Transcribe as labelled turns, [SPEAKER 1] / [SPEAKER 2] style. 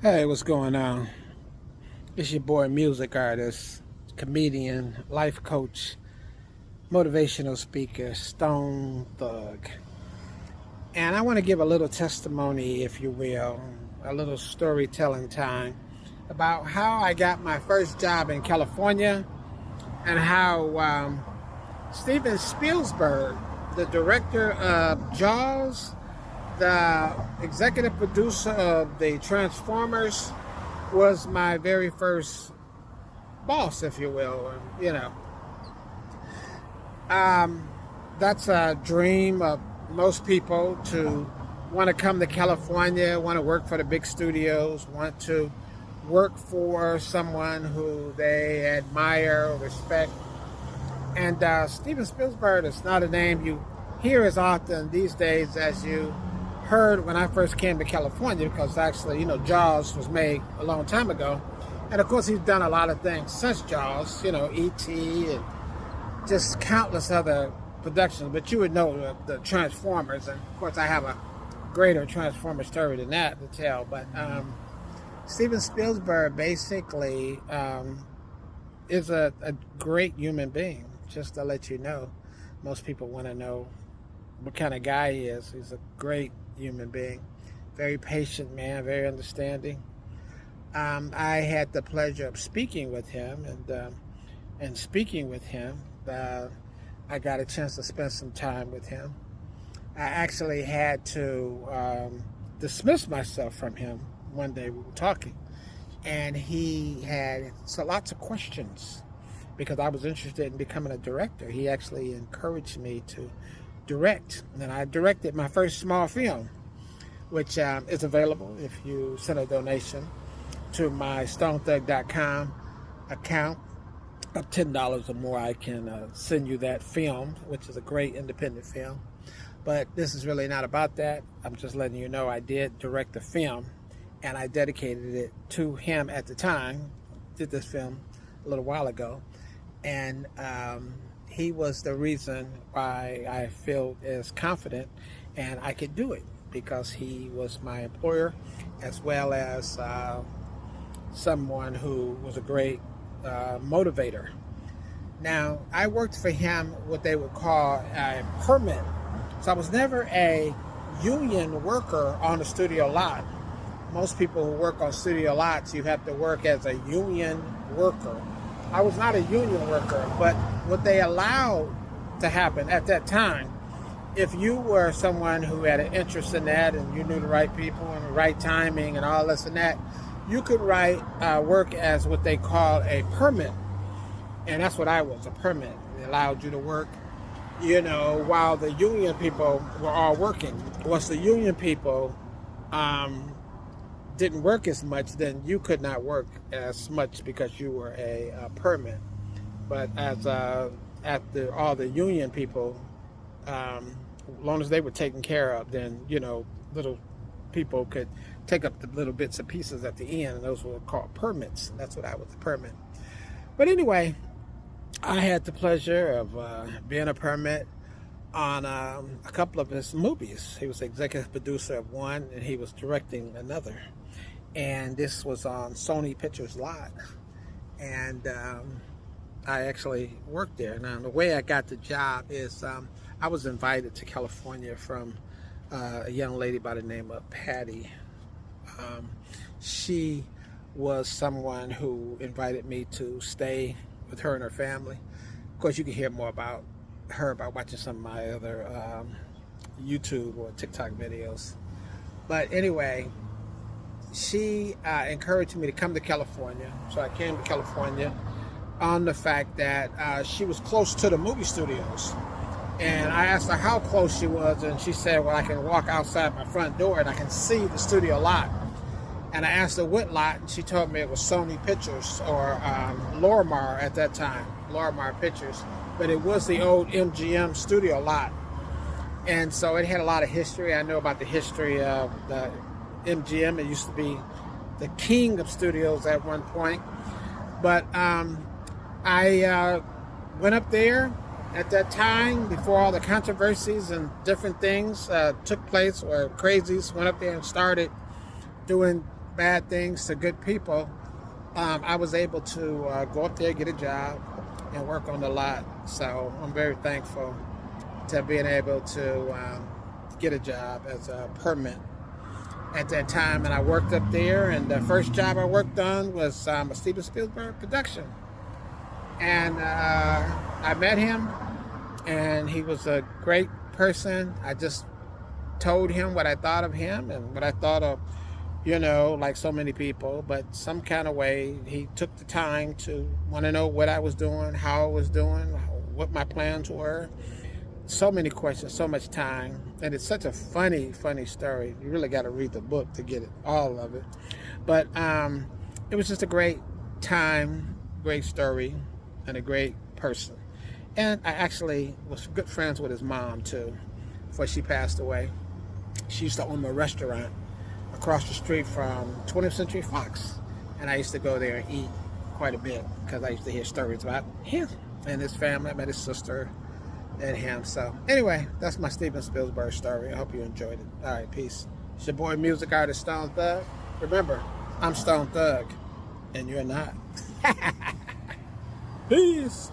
[SPEAKER 1] Hey, what's going on? It's your boy, music artist, comedian, life coach, motivational speaker, Stone Thug. And I want to give a little testimony, if you will, a little storytelling time about how I got my first job in California and how Steven Spielberg, the director of Jaws, the executive producer of the Transformers, was my very first boss, if you will. Um, that's a dream of most people to want to come to California, want to work for the big studios, want to work for someone who they admire or respect. And Steven Spielberg is not a name you hear as often these days as you heard when I first came to California, because actually, Jaws was made a long time ago. And of course, he's done a lot of things since Jaws, E.T. and just countless other productions. But you would know the Transformers. And of course, I have a greater Transformer story than that to tell. But Steven Spielberg basically is a great human being. Just to let you know, most people want to know what kind of guy he is. He's a great human being, very patient man, very understanding. I had the pleasure of speaking with him, and speaking with him, I got a chance to spend some time with him. I actually had to dismiss myself from him one day. We were talking, and he had lots of questions because I was interested in becoming a director. He actually encouraged me to direct, and I directed my first small film, which is available if you send a donation to my stonethug.com account of $10 or more. I can send you that film, which is a great independent film. But this is really not about that. I'm just letting you know I did direct the film, and I dedicated it to him at the time. Did this film a little while ago, and he was the reason why I feel as confident and I could do it, because he was my employer, as well as someone who was a great motivator. Now, I worked for him what they would call a permit. So I was never a union worker on the studio lot. Most people who work on studio lots, you have to work as a union worker. I was not a union worker, but what they allowed to happen at that time, if you were someone who had an interest in that and you knew the right people and the right timing and all this and that, you could work as what they call a permit. And that's what I was, a permit. It allowed you to work, while the union people were all working. Once the union people didn't work as much, then you could not work as much because you were a permit. But after all the union people, as long as they were taken care of, then little people could take up the little bits and pieces at the end, and those were called permits. And that's what I was, a permit. But anyway, I had the pleasure of being a permit on a couple of his movies. He was the executive producer of one, and he was directing another. And this was on Sony Pictures lot. And I actually worked there. Now, the way I got the job is I was invited to California from a young lady by the name of Patty. She was someone who invited me to stay with her and her family. Of course, you can hear more about her by watching some of my other YouTube or TikTok videos. But anyway, she encouraged me to come to California. So I came to California on the fact that she was close to the movie studios. And I asked her how close she was, and she said, well, I can walk outside my front door and I can see the studio lot. And I asked her what lot, and she told me it was Sony Pictures, or Lorimar at that time, Lorimar Pictures. But it was the old MGM studio lot. And so it had a lot of history. I know about the history of the MGM. It used to be the king of studios at one point. But I went up there at that time, before all the controversies and different things took place, or crazies, went up there and started doing bad things to good people, I was able to go up there, get a job, and work on the lot. So I'm very thankful to being able to get a job as a permit at that time. And I worked up there, and the first job I worked on was a Steven Spielberg production. And I met him, and he was a great person. I just told him what I thought of him and what I thought of, like so many people, but some kind of way he took the time to want to know what I was doing, how I was doing, what my plans were. So many questions, so much time, and it's such a funny story. You really got to read the book to get it, all of it. But it was just a great time, great story, and a great person. And I actually was good friends with his mom too before she passed away. She used to own a restaurant across the street from 20th Century Fox, and I used to go there and eat quite a bit because I used to hear stories about him and his family. I met his sister and him. So anyway, that's my Steven Spielberg story. I hope you enjoyed it. All right, peace. It's your boy, music artist Stone Thug. Remember, I'm Stone Thug, and you're not. Peace.